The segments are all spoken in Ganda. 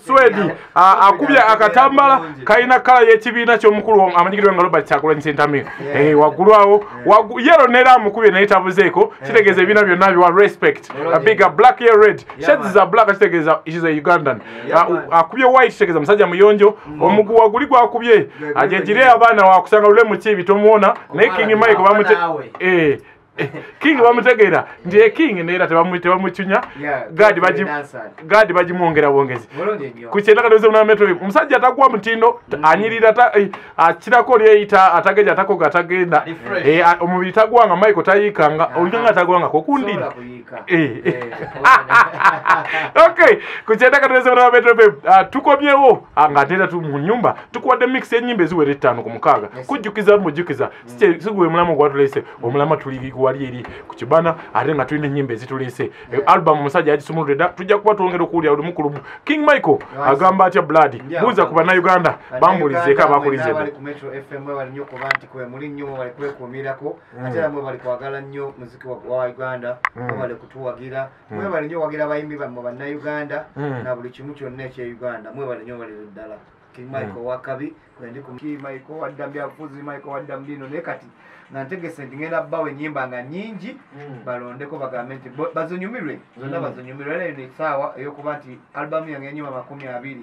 Swedi akubya akatambala kaina kala y'ekibiina ky'omukulu amanyikirwa nga Robert Kyagulanyi Ssentamu waggulu awo yero nera mukubye naye tabuzeeko kitegeeza ebiina byonna biwa respect a bigger black here red shades za black kitegeeza is a Ugandan akubye white kitegeeza musajja muyonjo omugu waguli gwakubye ajejire abaana wakusanga lule mu kibi tomuona naye King Michael bamute King bamutegeera ndiye King neera tebamuchunya gadi bagimwongera bwongezi kukyendaka doze muna metro omusajja atagwa mutindo anyirira akirako lyeyita atageja atakoga atagenda omubiri tagwanga Michael tayikanga oluganga tagwanga kokundira okay kukyendaka doze muna metro tukomyewo nga atera tu mu nyumba tukuwadde mix y'ennyimba eziwera 5 ku 6 kujjukiza mujukiza sigwe mulamu gwatulese omulama tuli wali eri ku kibana ate nga tulina ennyimba ezitulese album musajja yagisumuludde tujja kuba twongera okuwulira buli mukulu King Michael agamba atya blood buuza ku bannayuganda bambulizeeko abakulize ku Metro FM bali nnyo kuba nti kwe muli nnyo bali kwekuumirako ate namwe bali kwagala nnyo muziki wa Uganda bali kutuwagira mwe bali nnyo wagira bayimbi bammwe bannayuganda na buli kimu kyonna ekye Uganda mwe bali nnyo bali ddala King Michael wakabi kwendi ku King Michael waddambya fuzi Michael waddambino ne kati na ntegese ngenda bawe nyimba nga nyingi balondeko bagambe nti bazonyumirwe zonna bazonyumirwe ne sawa eyo kuba nti album yange nyimba 20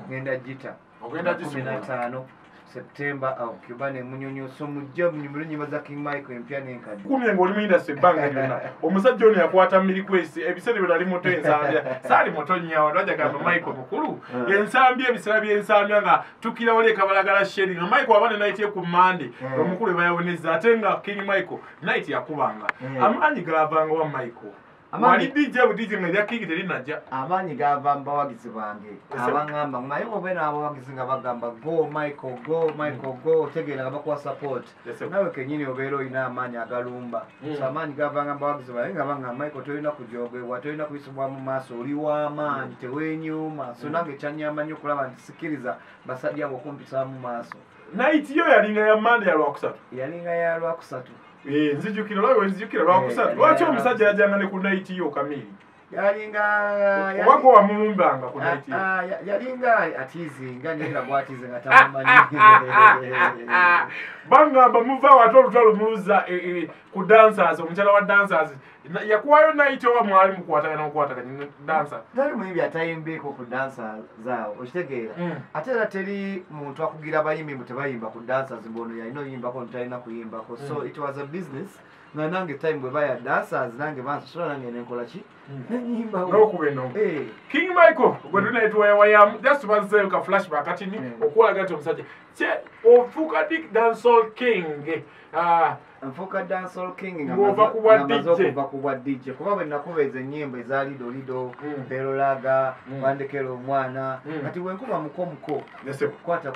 ngenda jita ogenda jisumula 15 September au Cubane munyonyo so mujja munyumirwe nyimba za King Michael empya nenkadi kumye ngoli minda se banga yona omusajja ono yakwata milikwesi ebisere byo ali moto ensambya sali moto nyawa lwaja gamba Michael mukulu ensambya ebisere by'ensambya nga tukira wale kabalagala sheri na Michael abane night ye ku Monday omukulu bayawoneza atenga King Michael night yakubanga amanyi gavanga wa Michael Wali DJ ngajya King teri najja amanyi gava mbawagizi bange abangamba nayo bena abawagizi nga bagamba go Michael go tegera abakwa support nawe kenyini obero ina amanyi agalumba samanyi gava mbawagizi bange ngabanga Michael toyina kujogebwa toyina kuyisubwa mu maso oli wa amanyi tewenyuma so nange kyanyama nnyo kulaba ntisikiriza basajja bokumpisa mu maso night yo yalinga ya Monday ya lwakusatu nzijukira lwawe nzijukira lwakusatu lwaki omusajja yajanga ne ku night yo kamili yalinga wako wa mulumbanga ku night yalinga atizinga ngira bwatize ngatamanyi banga bamuva watu olutalo muluza ku dancers omukyala wa dancers yakuwayo night owa mwali mukwatagana dancer nali muyimbi atayimbeko ku dancers zaawo okitegeera ate era teri muntu akugira bayimbi mutebayimba ku dancers mbono yalina oyimbako ntalina kuyimbako so it was a business na nange time bwe baya dancers nange bansosola nange nenkola ki nenyimba n'okubeno King Michael gwe tunaitwa wayam just one ka flashback atini okwalaga nti omusajja che ofuka dik dancehall king Mfuka dancehall king ngamazo kuba DJ kuba nakubeza nyimbo za lido Berolaga bandekero omwana ati wenkuba muko kwata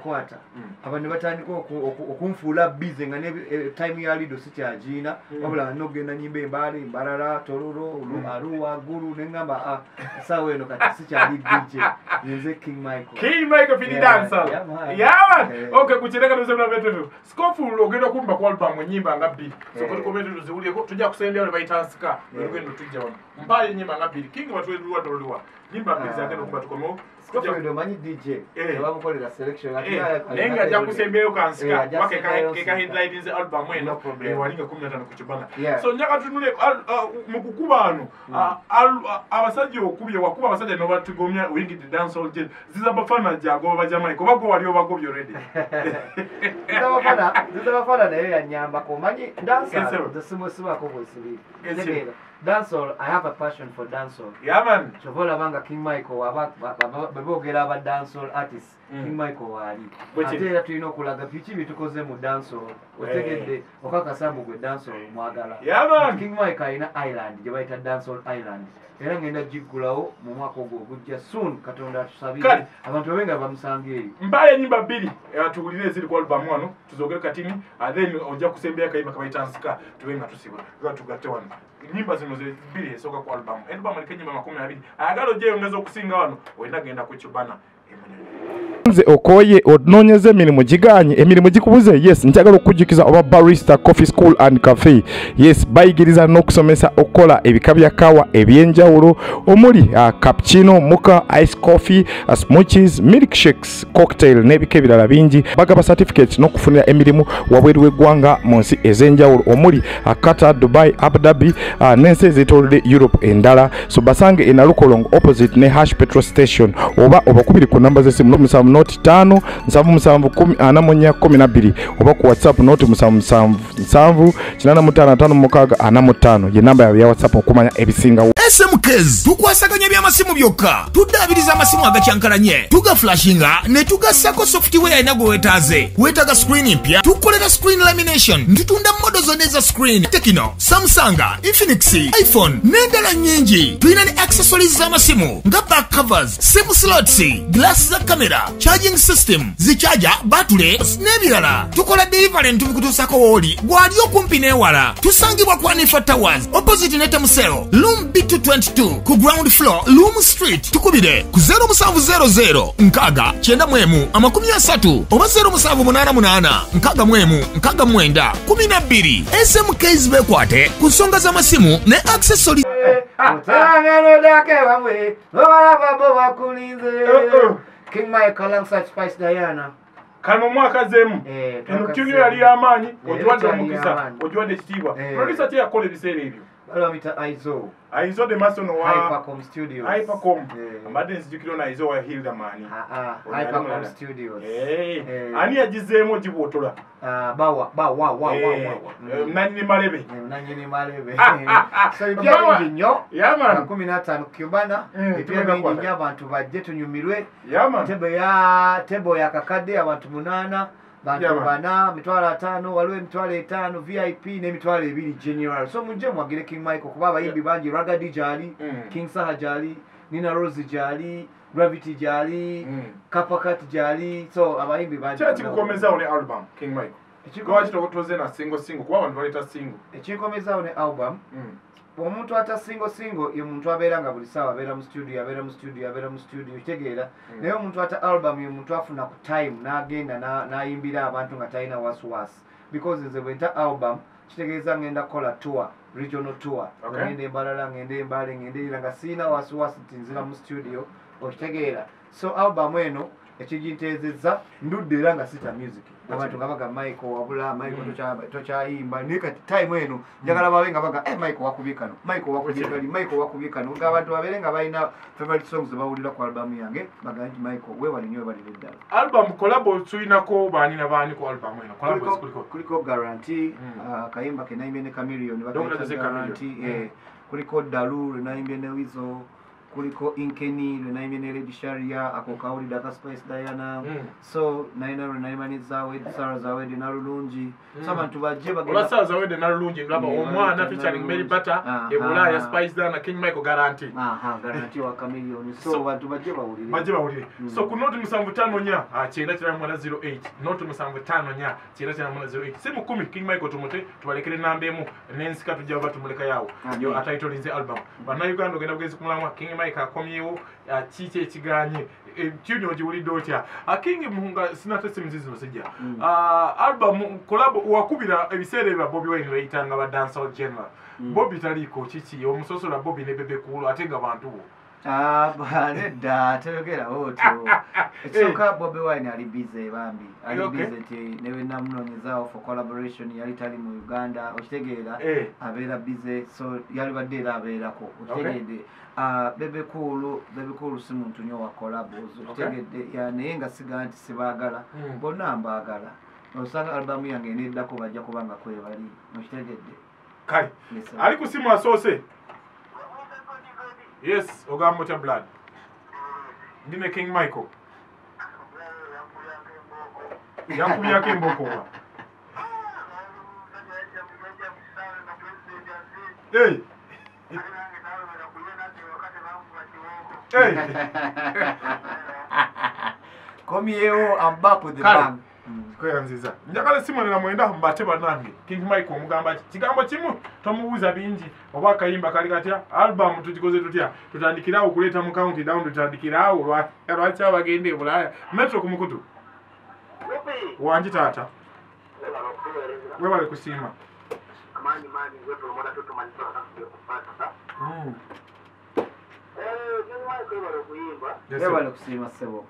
abantu batandika okunfula busy nga ne time ya lido sikyagina wabula nogenda nyimbe mbali mbarara tororo aruwa guru nengamba sawe no kati sikyali DJ nze King Michael fini dancer okay kuchireka nozebna betu skofu ogenda kumba kwa album nyimba ngabi so ko betu ziwulie ko tujja kusendya ne baitansika ngendo tujja wano mpale nyimba ngabi King batweruwa toluwa nyimba biza ngendo kumba tukomo skofu ndo manyi DJ bamukolera selection nenga ja kusembeyo kansika wake ka headlines album eno walinga 15 kuchibana so nyaka tunule mukukubano abasajja okubye wakuba abasajja no batugomya wingi the dancehall jet ziza bafana jago bajamai ko bako waliyo bagobyo ready ziza bafana nayo yanyamba ko manyi dancehall the simosiba ko bosiri dancehall I have a passion for dancehall man chovola banga King Michael babogera aba dancehall artists King Michael wali atera tulina okulaga piki bitukoze mu dancehall otegedde okakasambu gwe dancehall mwagala man King Michael ina island gye bayita dancehall island era ngenda jigulawo mu mwaka ogujja soon katonda tusabire abantu benga bamusange mbaye nyimba 2 atulire ziri ku album wano tuzogere katini then ojja kusembea kayima kabaitansika tubenga tusiba tugatte wano nyimba zino 2 esoka ku album alikanyimba 20 agalo je ongezo okusinga wano wenda genda ku Chubana nze okoye ononyeze emirimu giganye emirimu gikubuze yes njagala okujjukiza oba barista coffee school and cafe yes bayigiriza n'okusomesa okukola ebika bya kawa ebyenjawulo omuli cappuccino mocha ice coffee smoothies milkshakes cocktail n'ebika ebirala bingi bagaba certificate n'okufunira emirimu wabweru w'eggwanga mu nsi ez'enjawulo omuli Qatar, Dubai, Abu Dhabi n'ensi ez'etoolodde Europe endala so basange e Nalukolongo opposite ne Hash petrol station oba obakubiri ku namba z'essimu 05 777 oba ku WhatsApp 0777 ye namba ya WhatsApp okumanya ebisingawo. SMKs tukwasaganya by'amasimu byokka tuddaabiriza amasimu agakyankalanye tugaflashinga ne tugassako software ena gwe weetaaze weetaaga screen mpya tukolera screen lamination ntutunda modo zonna eza screen Tekino, Samsung, Infinix, iPhone n'endala nnyingi tulina ne accessories z'amasimu nga back covers, sim slots, glass za camera, charging system, zichaja, battery n'ebirala tukola delivery ntubikutuusako wooli gwali okumpi n'ewala tusangibwa ku Anifa Towers opposite ne Temusel Room B222 ku ground floor Loom Street tukubire ku 0700 nkaga 91 oba 0788 nkaga 12 SMKs bekwate ku nsonga z'amasimu ne accessories. King Micheal alongside Spice Diana. Kano mwaka zemu eno yali yamanyi ojuwadde omukisa ojuwadde ekitiibwa producer kye yakola ebiseera ebyo balwamita Aizo de mason wa Hypercom Studios. Mbadde nzijukira na Aizo wa Hildamani Hypercom Studios. Ani yagizeemu ogibootola bawa nanyini malebe so ibya binyo 15 Cubana ebya binyo abantu bajje tunyumirwe tebo ya kakade abantu 8 bantu bana mitwalo 5 waliwo emitwalo 5 VIP n'emitwalo 2 general so mujje mwagire King Micheal kuba abayimbi bangi Ragadi jali King Saha jali Nina Rose jali Gravity jali Kapakat jali so abayimbi bangi kikukomezaawo ne album King Micheal ekikowachi tokotoze na single kuba abantu baleta single ekikomezawo ne album omuntu ata single ye muntu abeera nga buli sawa abeera mu studio kitegeera naye omuntu ata album ye muntu afuna ku time n'agenda n'ayimbira abantu nga talina wasuwasi because nze bwenta album kitegeeza ngenda kukola tour regional tour ngenda Embalala ngenda Embale ngenda nga siina wasuwasi nti nzira mu studio okitegeera so album eno ekijinteezezza ndudde era nga sita music abantu nga baga Micheal wabula Micheal tokyayimba naye kati time eno njagala babe nga baga Micheal wakubye kano ng'abantu babeere nga balina favorite songs bawulira ku album yange baga nti Micheal weewali nnyo webalire ddala album collabo tulinako baani na baani ku album eno kuliko Guarantee kayimba ke nayimbye ne Chameleon bakayita Guarantee kuliko Dalu nayimbye ne Wizo kuliko Inkeni nayimbye ne Lady Sharia ako kawulira aka Spice Diana so naimani zawe Sarah Zawedi nalulungi so abantu bajje bagenda Sarah Zawedi nalulungi ndaba omwana featuring Mary Butter Ebulaya Spice Diana King Micheal Guarantee Guarantee wa Chameleon so abantu bajje bawulire so ku note 75 908 note 75 908 simu 10 King Micheal tumute tubalekere namba emu nensika tujja batumuleka yawo yo atayitolinze album bana Uganda ogenda bugezi kumulama King Micheal akomyewo kiki ekiganye tuno giwulidde otya King Muhunga sinatese mzizi nosijja album collab wakubira ebiseera ebya Bobby Wine weyitanga ba dancehall general Bobby taliko kiki omusosola Bobby ne Bebe Cool ate nga bantu bo nedda teyogera otyo ekisooka Bobby Wine ali busy bambi ali busy ti newe namunonyezaawo for collaboration yali tali mu Uganda okitegeera abeera busy so yali badde era abeerako okitegeedde Bebe Cool si muntu nnyo wa collabos okitegeedde naye nga siga nti sibaagala bonna mbaagala osanga albamu yange neddako bajja kubanga kwebali okitegeedde kale ali ku simu asoose yes ogamba otya blood ndine King Micheal yakubyako emboko komyewo I'm back with the bang kweyanziza njagala simonera mwenda mbate banange King Mike omugamba kigambo kimu tomubuuza bingi oba akayimba kali katya album tukikoze tutya tutandikirawo okuleeta mu county down tutandikirawo lwaki abagende Bulaaya Metro ku mukutu wangi taata webale kusiima Yebale kusiima ssebo